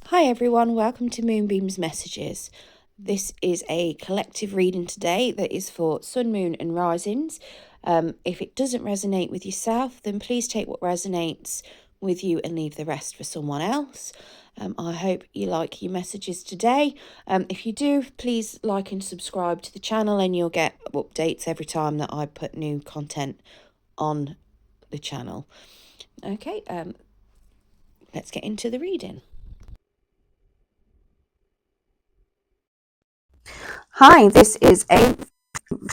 Hi everyone, welcome to Moonbeam's Messages. This is a collective reading today that is for Sun, Moon and Risings. If it doesn't resonate with yourself, then please take what resonates with you and leave the rest for someone else. I hope you like your messages today. If you do, please like and subscribe to the channel and you'll get updates every time that I put new content on the channel. Okay, let's get into the reading. Hi, this is a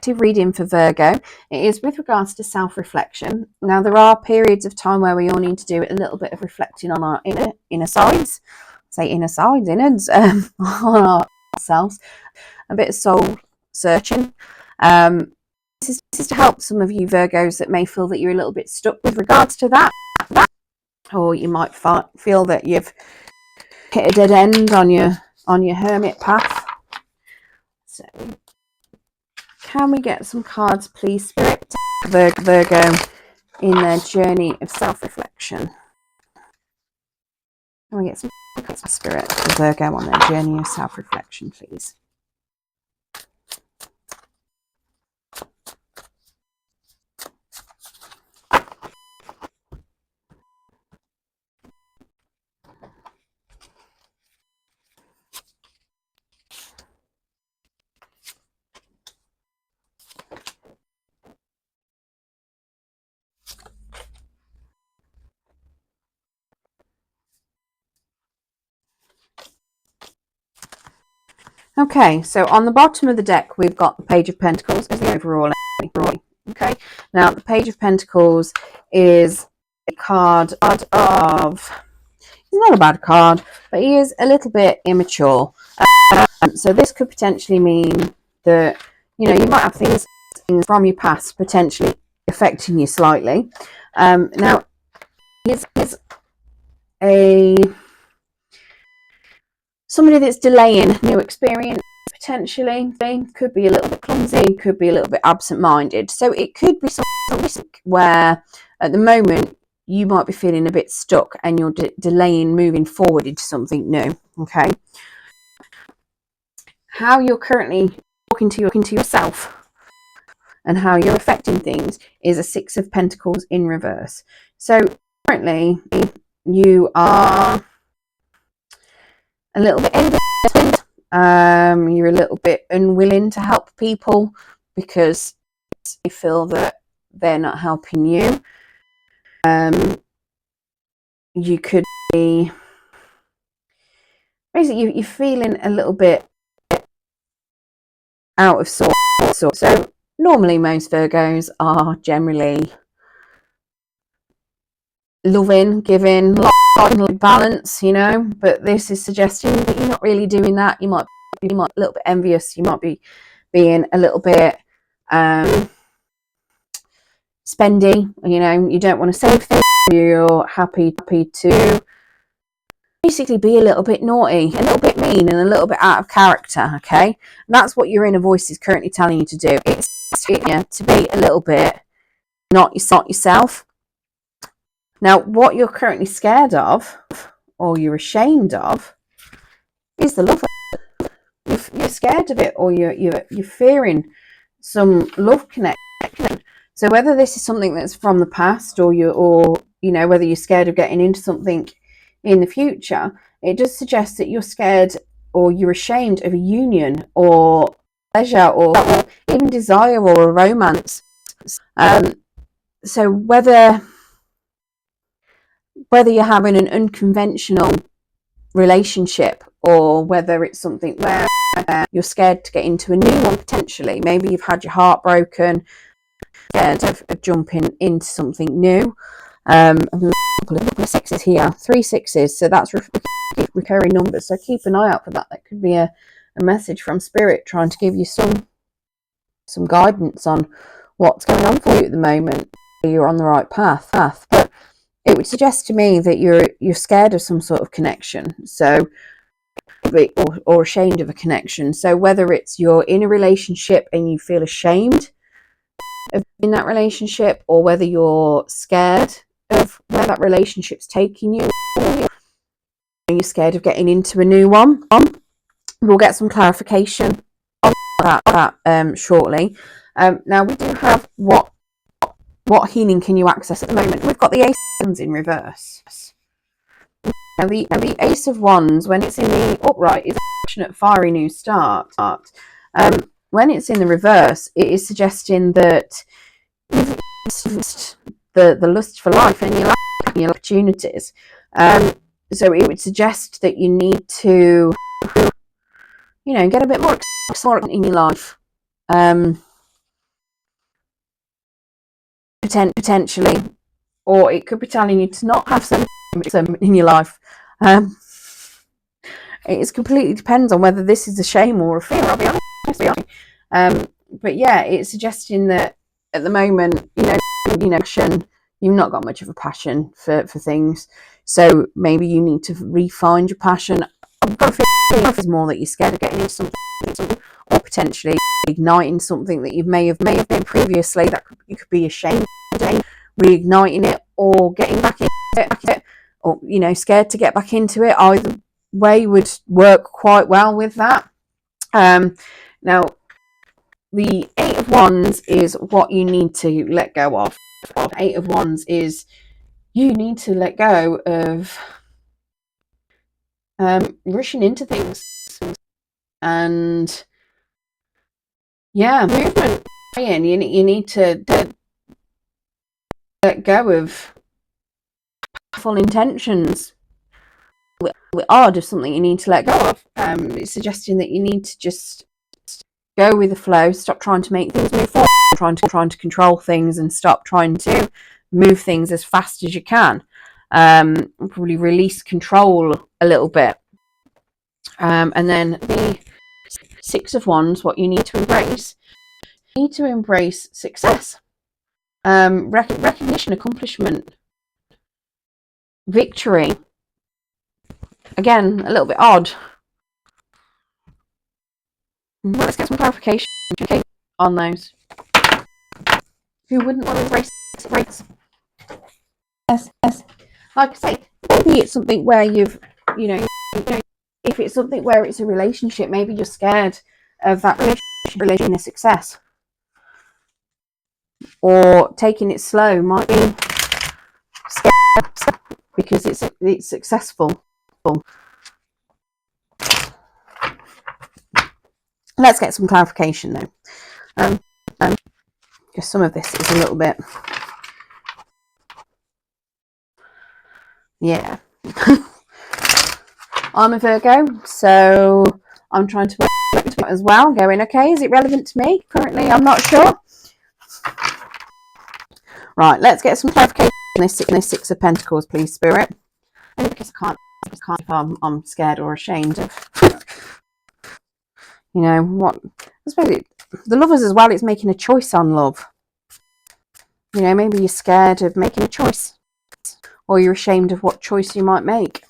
reading for Virgo. It is with regards to self-reflection. Now, there are periods of time where we all need to do a little bit of reflecting on our inner sides, innards, on ourselves, a bit of soul searching. This is to help some of you Virgos that may feel that you're a little bit stuck with regards to that, or you might feel that you've hit a dead end on your hermit path. So, can we get some cards, please, Spirit? Virgo in their journey of self-reflection. Can we get some cards, Spirit, for Virgo on their journey of self-reflection, please? Okay, so on the bottom of the deck, we've got the Page of Pentacles as the overall. Okay, now the Page of Pentacles is a card of, it's not a bad card, but he is a little bit immature. So this could potentially mean that, you might have things from your past potentially affecting you slightly. Now, he's somebody that's delaying new experience, potentially. They could be a little bit clumsy, could be a little bit absent-minded. So it could be something where at the moment you might be feeling a bit stuck and you're delaying moving forward into something new. Okay. How you're currently talking to yourself and how you're affecting things is a Six of Pentacles in reverse. So currently you are a little bit envious. You're a little bit unwilling to help people because you feel that they're not helping you. You could be basically you're feeling a little bit out of sorts. So normally most Virgos are generally loving, giving, balance, but this is suggesting that you're not really doing that. You might be a little bit envious. You might be being a little bit spendy. You don't want to save things. You're happy to basically be a little bit naughty, a little bit mean, and a little bit out of character. Okay, and that's what your inner voice is currently telling you to do. It's to be a little bit not yourself. Now, what you're currently scared of, or you're ashamed of, is the love. You're scared of it, or you're fearing some love connection. So whether this is something that's from the past, or whether you're scared of getting into something in the future, it does suggest that you're scared or you're ashamed of a union or pleasure or even desire or a romance. So whether you're having an unconventional relationship or whether it's something where you're scared to get into a new one potentially. Maybe you've had your heart broken, scared of jumping into something new. A couple of sixes here, 3 6s, so that's recurring numbers. So keep an eye out for that. That could be a message from Spirit trying to give you some guidance on what's going on for you at the moment. You're on the right path, but it would suggest to me that you're scared of some sort of connection, so or ashamed of a connection. So whether it's you're in a relationship and you feel ashamed of being in that relationship, or whether you're scared of where that relationship's taking you, you're scared of getting into a new one. We'll get some clarification on that shortly. Now we do have what healing can you access at the moment? We've got the Ace of Wands in reverse. Now the Ace of Wands, when it's in the upright, is a passionate, fiery new start. When it's in the reverse, it is suggesting that you've lost the lust for life and your opportunities. So it would suggest that you need to, get a bit more excitement in your life. Potentially, or it could be telling you to not have some in your life. It completely depends on whether this is a shame or a fear, I'll be honest. But yeah, it's suggesting that at the moment, you've not got much of a passion for things, so maybe you need to re-find your passion. I've got a feeling it's more that you're scared of getting into something, or potentially igniting something that you may have been previously that you could be ashamed of, reigniting it or getting back into it, or scared to get back into it. Either way would work quite well with that. Now the Eight of Wands is what you need to let go of. Eight of Wands is you need to let go of rushing into things, and movement. You need to let go of full intentions. Odd of something you need to let go of. It's suggesting that you need to just go with the flow, stop trying to make things move forward, trying to control things, and stop trying to move things as fast as you can. Probably release control a little bit. And then the Six of Wands, what you need to embrace. You need to embrace success, recognition, accomplishment, victory. Again, a little bit odd. Let's get some clarification on those. Who wouldn't want to embrace it? Yes. Like I say, maybe it's something where you've, if it's something where it's a relationship, maybe you're scared of that relationship in a success. Or taking it slow might be scary because it's successful. Let's get some clarification though. Because some of this is a little bit, yeah. I'm a Virgo, so I'm trying to work it as well. Going, okay, is it relevant to me? Currently, I'm not sure. Right, let's get some clarification on this Six of Pentacles, please, Spirit. Only because I can't if I'm scared or ashamed of, what. I suppose the Lovers as well, it's making a choice on love. Maybe you're scared of making a choice, or you're ashamed of what choice you might make.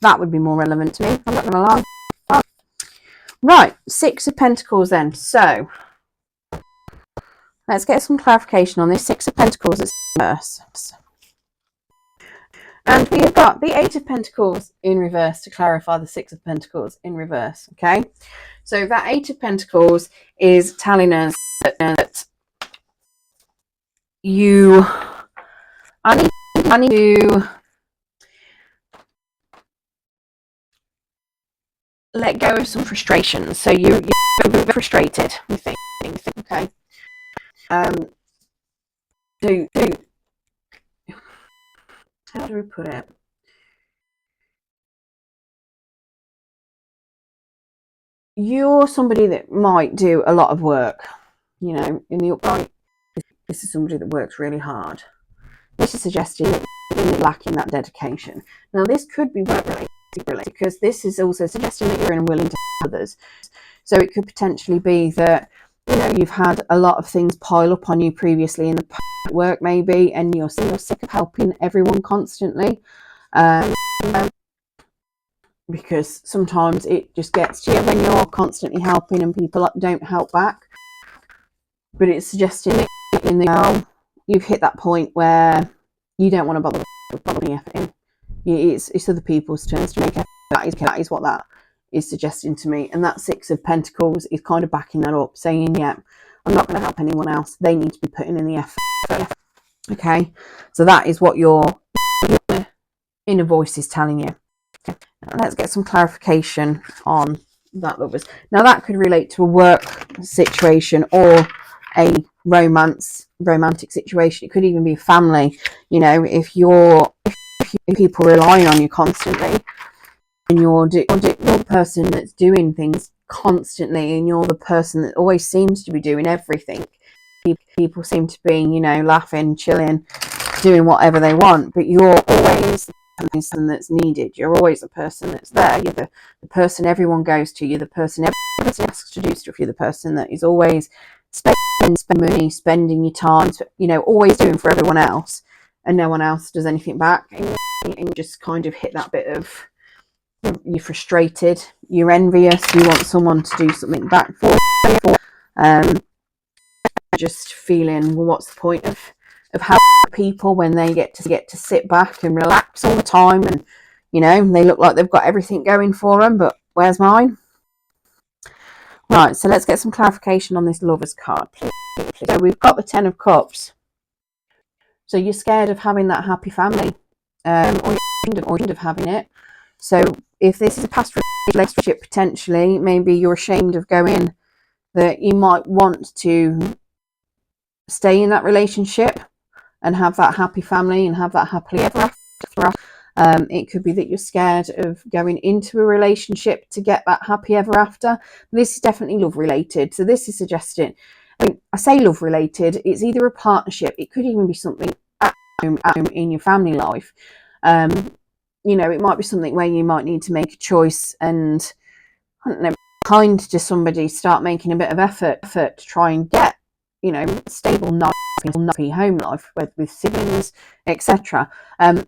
That would be more relevant to me, I'm not going to lie. Right, Six of Pentacles then. So, let's get some clarification on this Six of Pentacles that's reverse. And we have got the Eight of Pentacles in reverse to clarify the Six of Pentacles in reverse, okay? So that Eight of Pentacles is telling us that I need to let go of some frustrations. So you're a bit frustrated with things, okay? How do we put it? You're somebody that might do a lot of work, in the upright. This is somebody that works really hard. This is suggesting that you're lacking that dedication. Now, this could be work related because this is also suggesting that you're unwilling to help others. So it could potentially be that, you've had a lot of things pile up on you previously in the work maybe, and you're sick of helping everyone constantly. Because sometimes it just gets to you when you're constantly helping and people don't help back. But it's suggesting that you've hit that point where you don't want to bother the effort in. It's other people's turns to make effort That is what that is suggesting to me. And that Six of Pentacles is kind of backing that up, saying, yeah, I'm not going to help anyone else. They need to be putting in the effort. Okay, so that is what your inner voice is telling you. Okay. Let's get some clarification on that, lovers. Now that could relate to a work situation or a romantic situation. It could even be a family. You know, if people relying on you constantly, and you're the person that's doing things constantly, and you're the person that always seems to be doing everything. People seem to be, you know, laughing, chilling, doing whatever they want, but you're always the person that's needed. You're always the person that's there. You're the person everyone goes to. You're the person everyone asks to do stuff. You're the person that is always spending money, spending your time, you know, always doing for everyone else, and no one else does anything back. And you just kind of hit that bit of, you're frustrated, you're envious, you want someone to do something back for you. Just feeling, well, what's the point of helping people when they get to sit back and relax all the time, and you know, they look like they've got everything going for them, but where's mine? Right, so let's get some clarification on this Lovers card, please. So we've got the Ten of Cups. So you're scared of having that happy family, or you're ashamed of having it. So if this is a past relationship, potentially, maybe you're ashamed of going, that you might want to stay in that relationship and have that happy family and have that happily ever after. It could be that you're scared of going into a relationship to get that happy ever after. This is definitely love related. So this is suggesting, I say love related, it's either a partnership, it could even be something at home in your family life. You know, it might be something where you might need to make a choice and, I don't know, kind to somebody, start making a bit of effort to try and get, you know, stable, nice, happy home life with siblings, etc. I'm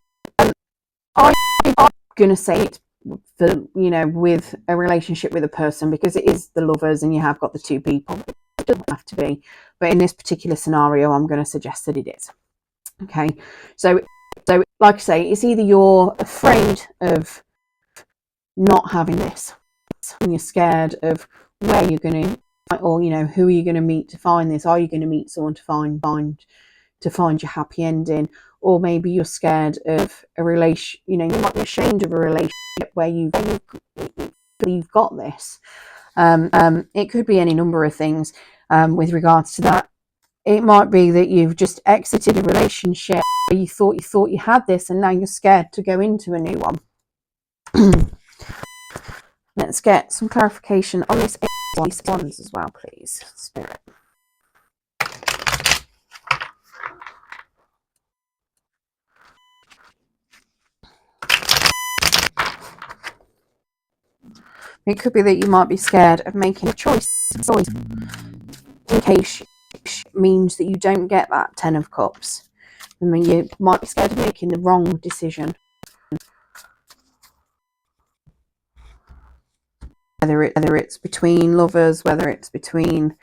going to say it for, you know, with a relationship with a person, because it is the Lovers and you have got the two people. It doesn't have to be, but in this particular scenario, I'm going to suggest that it is. Okay, so like I say, it's either you're afraid of not having this, and you're scared of where you're going to, or you know, who are you going to meet to find this? Are you going to meet someone to find your happy ending? Or maybe you're scared of a relation, you know, you might be ashamed of a relationship where you've got this. It could be any number of things with regards to that. It might be that you've just exited a relationship where you thought you had this, and now you're scared to go into a new one. Let's get some clarification on this Ace of Wands as well, please, Spirit. It could be that you might be scared of making a choice in case it means that you don't get that Ten of Cups. I mean, you might be scared of making the wrong decision. Whether it's between lovers, whether it's between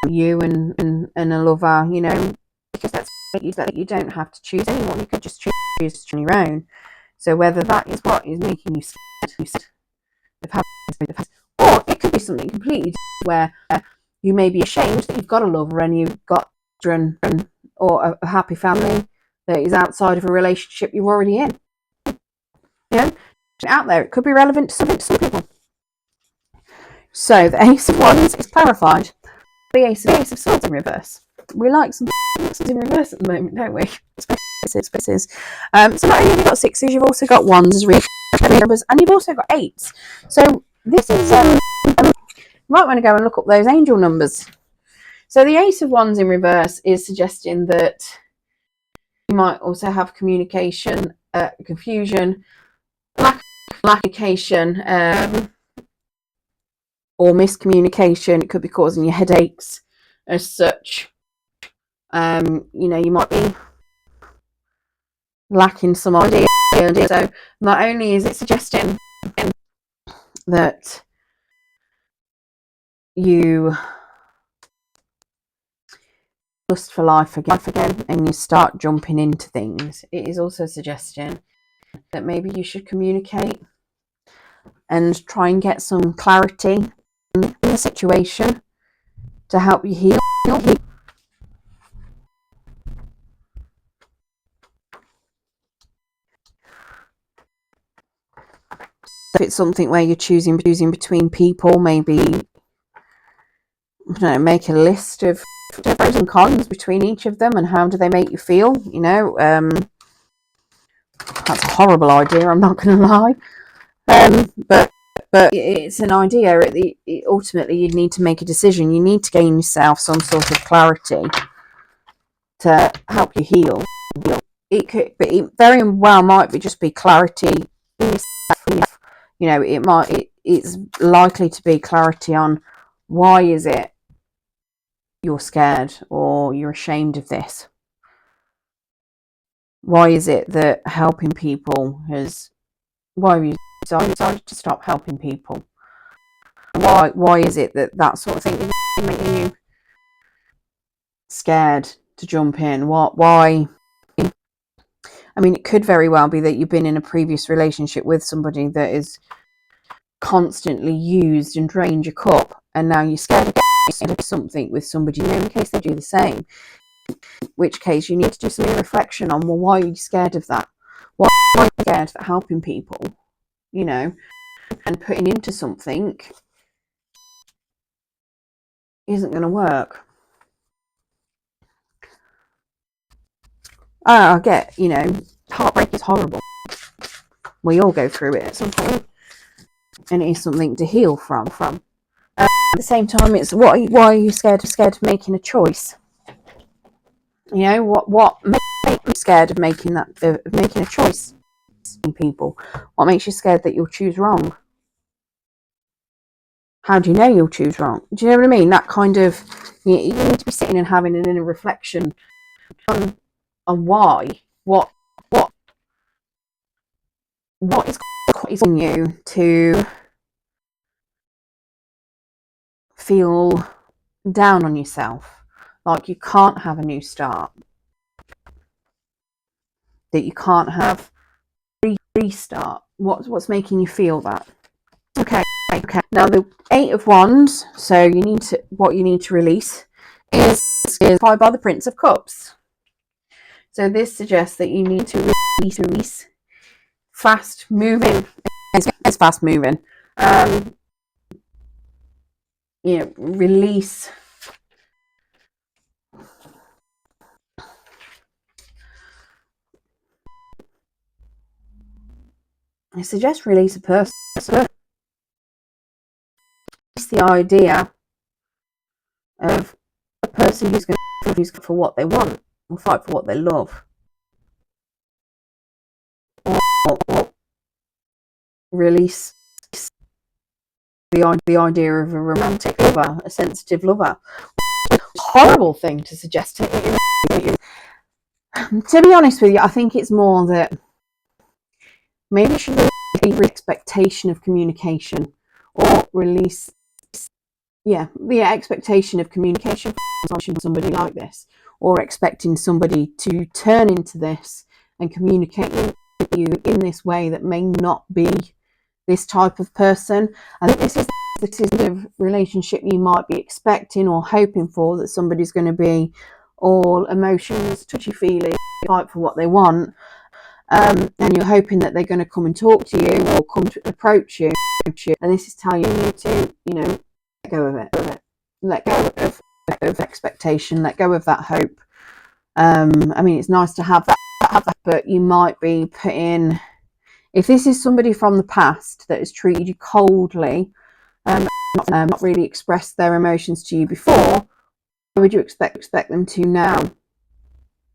you and a lover, you know, because that's that you don't have to choose anyone. You could just choose on your own. So whether that is what is making you scared of having this, or it could be something completely different where you may be ashamed that you've got a lover and you've got children or a happy family that is outside of a relationship you're already in. You know, out there, it could be relevant to some people. So the Ace of Wands is clarified. The Ace of Swords in reverse. We like some in reverse at the moment, don't we? So not only have you got sixes, you've also got ones as numbers, and you've also got eights. So this is you might want to go and look up those angel numbers. So the Ace of Wands in reverse is suggesting that you might also have communication, confusion, lack of communication, or miscommunication. It could be causing you headaches as such. You know, you might be lacking some idea. So not only is it suggesting that you lust for life again and you start jumping into things, it is also suggesting that maybe you should communicate and try and get some clarity in the situation to help you heal. If it's something where you're choosing between people, maybe, I don't know, make a list of pros and cons between each of them and how do they make you feel. You know, that's a horrible idea, I'm not going to lie. But it's an idea. Ultimately, you need to make a decision. You need to gain yourself some sort of clarity to help you heal. It could, but it very well might be just be clarity in yourself. You know, it's likely to be clarity on why is it you're scared or you're ashamed of this. Why is it that helping people why have you decided to stop helping people? Why is it that sort of thing is making you scared to jump in? Why? I mean, it could very well be that you've been in a previous relationship with somebody that is constantly used and drained your cup, and now you're scared of getting something with somebody new in case they do the same. In which case, you need to do some reflection on, well, why are you scared of that? Why are you scared of helping people? You know, and putting into something isn't going to work. I get, you know, heartbreak is horrible. We all go through it at some point, and it is something to heal from. At the same time, it's why are you scared of making a choice? You know, what makes you scared of making a choice? People, what makes you scared that you'll choose wrong? How do you know you'll choose wrong? Do you know what I mean? That kind of, you need to be sitting and having an inner reflection on why, what is on you to feel down on yourself, like you can't have a new start, that you can't have restart. What's making you feel that? Okay. Now the 8 of Wands. So what you need to release is by the Prince of Cups. So this suggests that you need to release fast moving. It's fast moving. You know, release. I suggest release a person. It's the idea of a person who's going to for what they want or fight for what they love, or release the idea of a romantic lover, a sensitive lover. Horrible thing to suggest to you. To be honest with you, I think it's more that maybe you should release the expectation of communication, or release the expectation of communication from somebody like this, or expecting somebody to turn into this and communicate with you in this way that may not be this type of person. I think this is the kind of relationship you might be expecting or hoping for, that somebody's going to be all emotions, touchy-feely, fight for what they want, and you're hoping that they're going to come and talk to you or come to approach you, and this is telling you to, you know, let go of it, let go of expectation, let go of that hope. I mean, it's nice to have that, but you might be putting, if this is somebody from the past that has treated you coldly, not really expressed their emotions to you before, why would you expect them to now? Do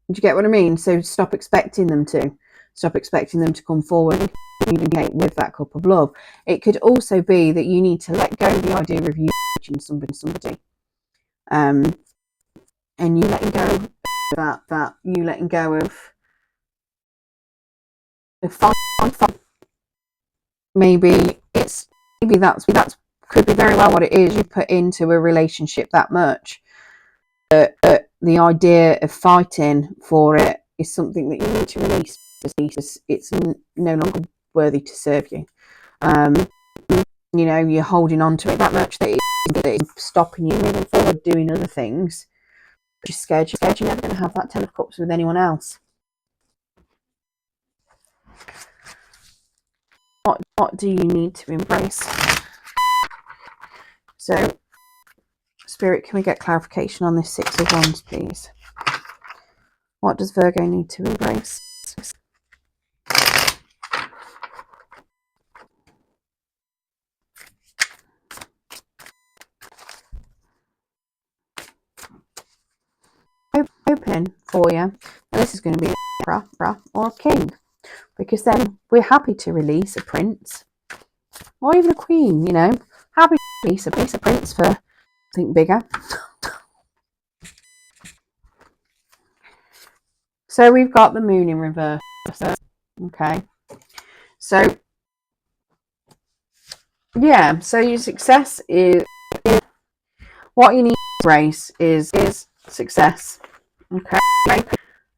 you get what I mean? So stop expecting them to come forward and communicate with that cup of love. It could also be that you need to let go of the idea of you touching somebody, and you letting go of that you letting go of fight. Maybe that's could be very well what it is you put into a relationship that much. But the idea of fighting for it is something that you need to release. It's no longer worthy to serve you. you know, you're holding on to it that much that it's stopping you moving forward, doing other things. You're scared you're never going to have that 10 of Cups with anyone else. What do you need to embrace? So, Spirit, can we get clarification on this 6 of Wands, please? What does Virgo need to embrace? Open for you, and this is going to be Emperor or King, because then we're happy to release a prince or even a queen, you know, happy to release a prince for something bigger. So we've got the Moon in reverse. Okay, so yeah, so your success is what you need to embrace is success. Okay,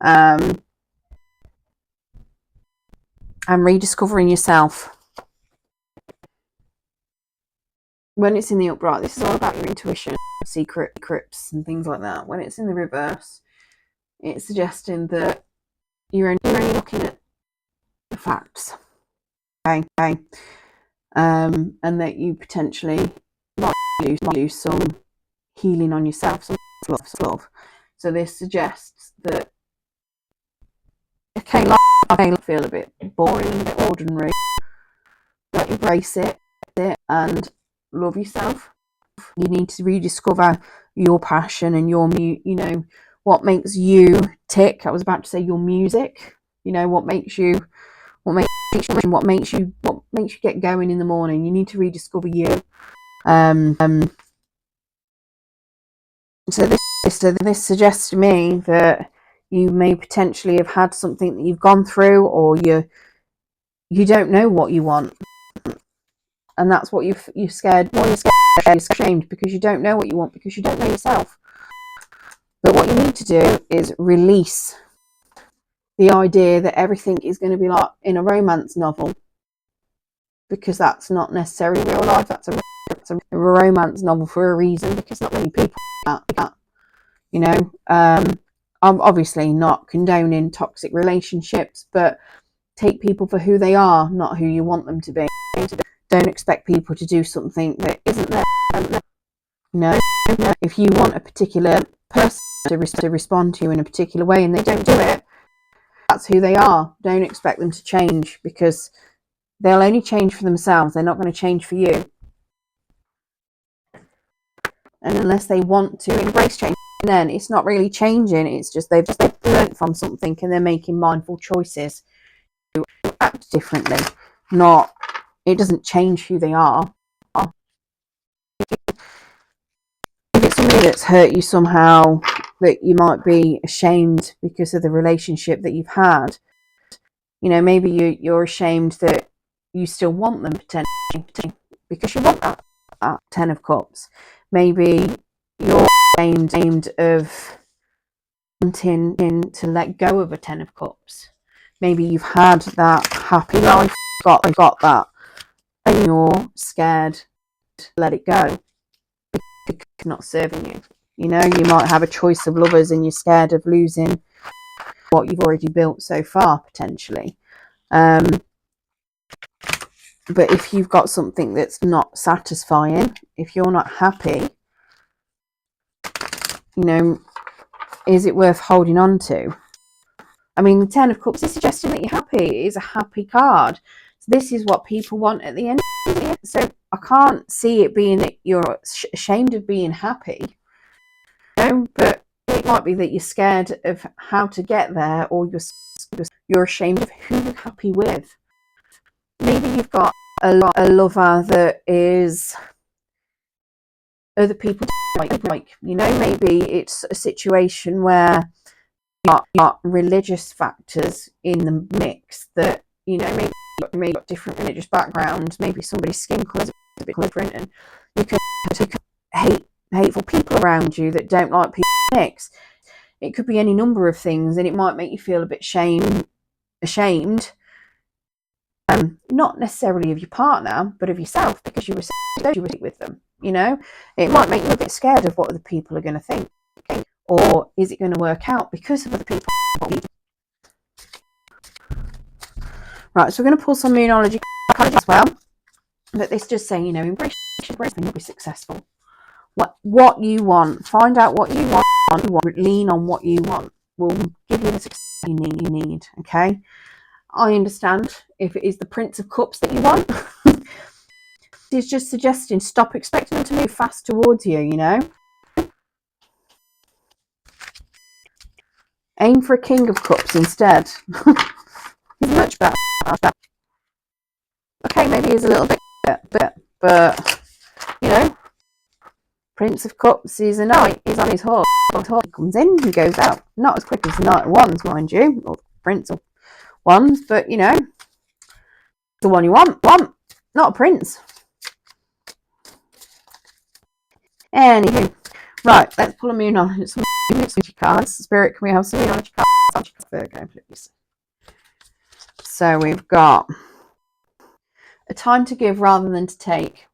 and rediscovering yourself. When it's in the upright, this is all about your intuition, secrets and things like that. When it's in the reverse, it's suggesting that you're only looking at the facts. Okay. And that you potentially might do some healing on yourself, some love. So this suggests that, okay, life may feel a bit boring, a bit ordinary, but embrace it and love yourself. You need to rediscover your passion and your you know, what makes you tick. I was about to say your music. You know, what makes you get going in the morning. You need to rediscover you. So this suggests to me that you may potentially have had something that you've gone through, or you don't know what you want, and that's what you're scared. You're ashamed because you don't know what you want, because you don't know yourself. But what you need to do is release the idea that everything is going to be like in a romance novel, because that's not necessarily real life. That's a romance novel for a reason, because not many people do that. You know, I'm obviously not condoning toxic relationships, but take people for who they are, not who you want them to be. Don't expect people to do something that isn't there. You know, if you want a particular person to respond to you in a particular way and they don't do it, that's who they are. Don't expect them to change, because they'll only change for themselves. They're not going to change for you. And unless they want to embrace change, then it's not really changing. It's just they've learned from something and they're making mindful choices to act differently. It doesn't change who they are. If it's somebody that's hurt you somehow, that you might be ashamed because of the relationship that you've had, you know, maybe you're ashamed that you still want them potentially because you want that 10 of Cups. Maybe you're ashamed of wanting to let go of a 10 of Cups. Maybe you've had that happy life, got that, and you're scared to let it go because it's not serving you. You know, you might have a choice of lovers and you're scared of losing what you've already built so far, potentially. But if you've got something that's not satisfying, if you're not happy, you know, is it worth holding on to? I mean, the 10 of Cups is suggesting that you're happy. It is a happy card. So this is what people want at the end. So I can't see it being that you're ashamed of being happy. No, but it might be that you're scared of how to get there, or you're ashamed of who you're happy with. Maybe you've got a lover that is other people like, you know, maybe it's a situation where got religious factors in the mix, that, you know, maybe got different religious backgrounds, maybe somebody's skin colour is a bit different, and you could hateful people around you that don't like people mix. It could be any number of things, and it might make you feel a bit ashamed Not necessarily of your partner, but of yourself, because you receive with them. You know, it might make you a bit scared of what other people are going to think, or is it going to work out because of other people? Right, so we're going to pull some Moonology cards as well. But this just saying, you know, embrace and you'll be successful. What you want, find out what you want, lean on what you want, will give you the success you need. Okay, I understand if it is the Prince of Cups that you want. It's just suggesting stop expecting them to move fast towards you. You know, aim for a King of Cups instead. It's much better. Okay, maybe it's a little bit, but you know, Prince of Cups is a knight. He's on his horse. He comes in, he goes out. Not as quick as the Knight of Wands, mind you, or Prince of Wands, but you know, the one you want, not a prince. Anywho, right, let's pull a Moonology cards. Spirit, can we have some Moonology cards? Virgo, please. So we've got a time to give rather than to take.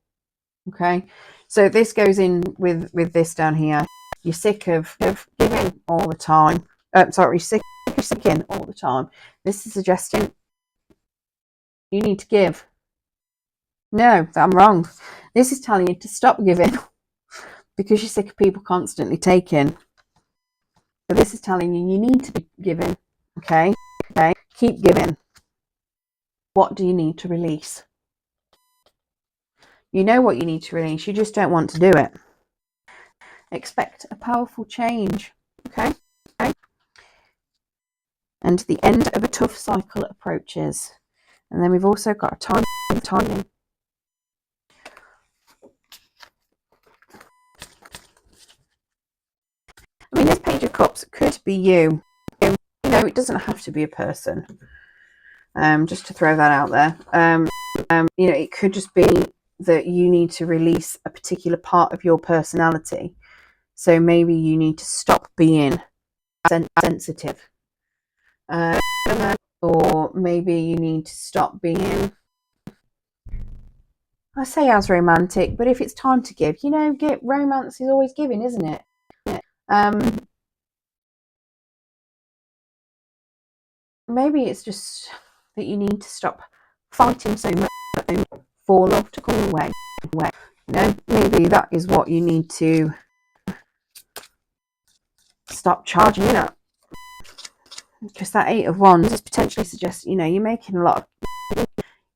Okay, so this goes in with this down here. You're sick of giving all the time. Sorry, you're sick of in all the time. This is suggesting you need to give. No, I'm wrong. This is telling you to stop giving because you're sick of people constantly taking. So this is telling you need to be giving. Okay, keep giving. What do you need to release? You know what you need to release. You just don't want to do it. Expect a powerful change. Okay. And the end of a tough cycle approaches. And then we've also got a timing. I mean, this Page of Cups could be you. You know, it doesn't have to be a person. Just to throw that out there. You know, it could just be that you need to release a particular part of your personality. So maybe you need to stop being sensitive. Or maybe you need to stop being, I say as romantic, but if it's time to give, you know, romance is always giving, isn't it? Maybe it's just that you need to stop fighting so much for love to come away. You know, maybe that is what you need to stop charging in at. Because that Eight of Wands is potentially suggests, you know, you're making a lot of,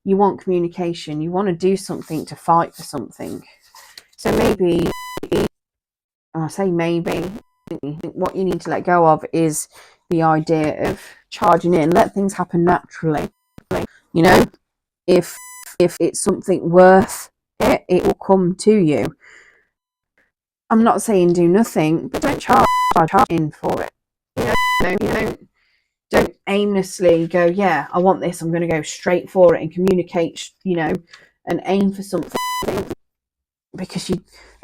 you want communication, you want to do something to fight for something. So maybe, I say maybe, what you need to let go of is the idea of charging in, let things happen naturally. You know, if it's something worth it, it will come to you. I'm not saying do nothing, but don't charge in for it. You know, don't aimlessly go, yeah, I want this, I'm going to go straight for it and communicate, you know, and aim for something. Because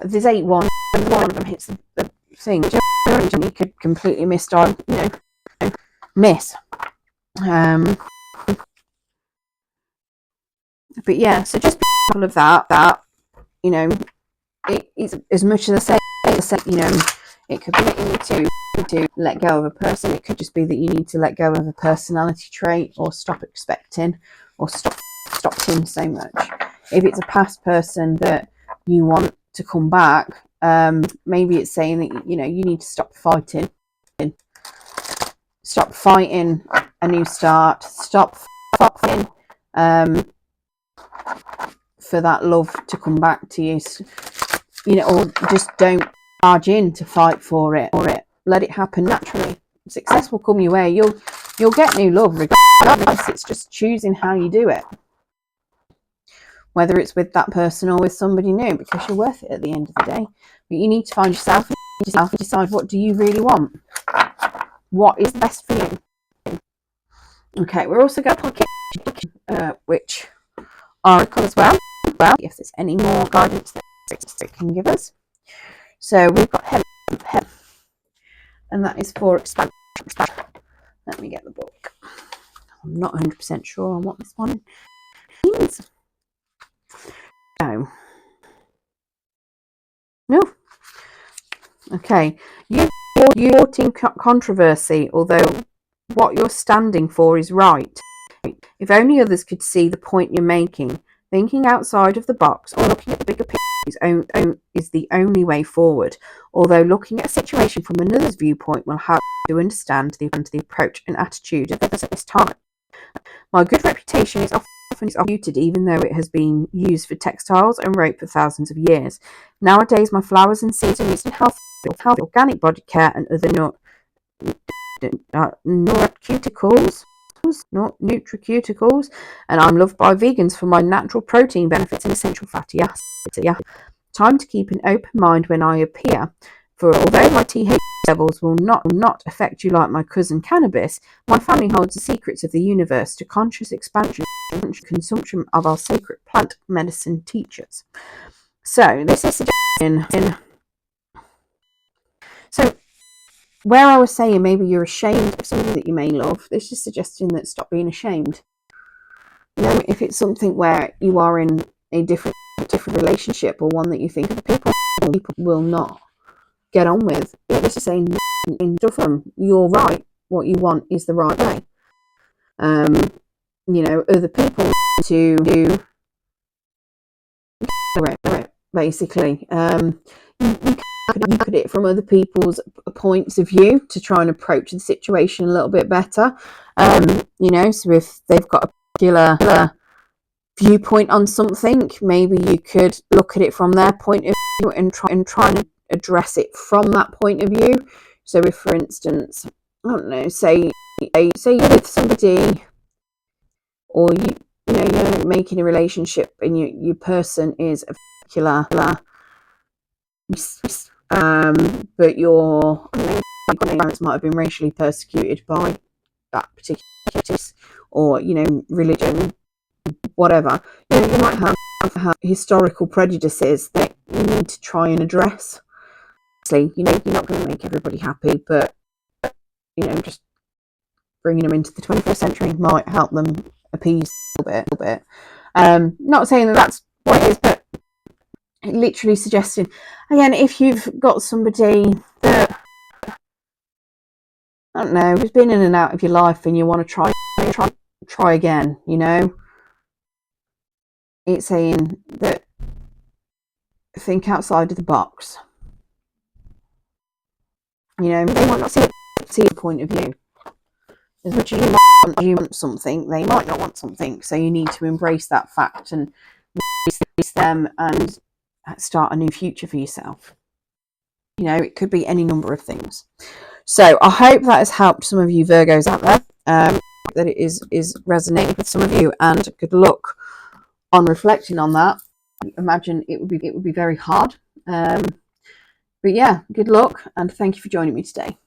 there's 8 1 and one of them hits the thing. You could completely miss. But yeah, so just be mindful of that, you know, it's as much as I say, you know, it could be that you need to let go of a person. It could just be that you need to let go of a personality trait, or stop expecting, or stop in so much. If it's a past person that you want to come back, maybe it's saying that, you know, you need to stop fighting a new start, stop fighting for that love to come back to you, you know, or just don't charge in to fight for it, let it happen naturally. Success will come your way. You'll get new love regardless. It's just choosing how you do it, whether it's with that person or with somebody new, because you're worth it at the end of the day. But you need to find yourself and decide, what do you really want? What is best for you? Okay, we're also going to pull which oracle as well. If there's any more guidance that it can give us. So we've got heaven, and that is for expansion. Let me get the book. I'm not 100% sure on what this one is. No. No. Okay. You're supporting controversy, although what you're standing for is right. If only others could see the point you're making, thinking outside of the box or looking at the bigger picture is the only way forward. Although looking at a situation from another's viewpoint will help you to understand the approach and attitude of others at this time. My good reputation is often muted, even though it has been used for textiles and rope for thousands of years. Nowadays, my flowers and seeds are used in health, organic body care, and other nutraceuticals, and I'm loved by vegans for my natural protein benefits and essential fatty acids. Time to keep an open mind when I appear, for although my THC levels will not affect you like my cousin cannabis, my family holds the secrets of the universe to conscious expansion and consumption of our sacred plant medicine teachers. So this is suggesting. So where I was saying maybe you're ashamed of somebody that you may love, this is suggesting that stop being ashamed. You know, if it's something where you are in a different relationship, or one that you think other people will not get on with, this is saying you're right, what you want is the right way. You know, other people to do it, basically. You look at it from other people's points of view to try and approach the situation a little bit better. You know, so if they've got a particular viewpoint on something, maybe you could look at it from their point of view and try and address it from that point of view. So if, for instance, I don't know, say you're with somebody, or you're making a relationship, and your person is a particular but your parents might have been racially persecuted by that particular case, or religion, whatever. You might have historical prejudices that you need to try and address. Obviously, you're not going to make everybody happy, but just bringing them into the 21st century might help them appease a little bit. Not saying that that's what it is, but literally suggesting, again, if you've got somebody that, I don't know, who's been in and out of your life and you want to try again, it's saying that think outside of the box. They might not see your point of view. As much as you want something, they might not want something. So you need to embrace that fact and release them and start a new future for yourself. It could be any number of things. So I hope that has helped some of you Virgos out there. That it is resonating with some of you, and good luck on reflecting on that. I imagine it would be very hard. But yeah, good luck, and thank you for joining me today.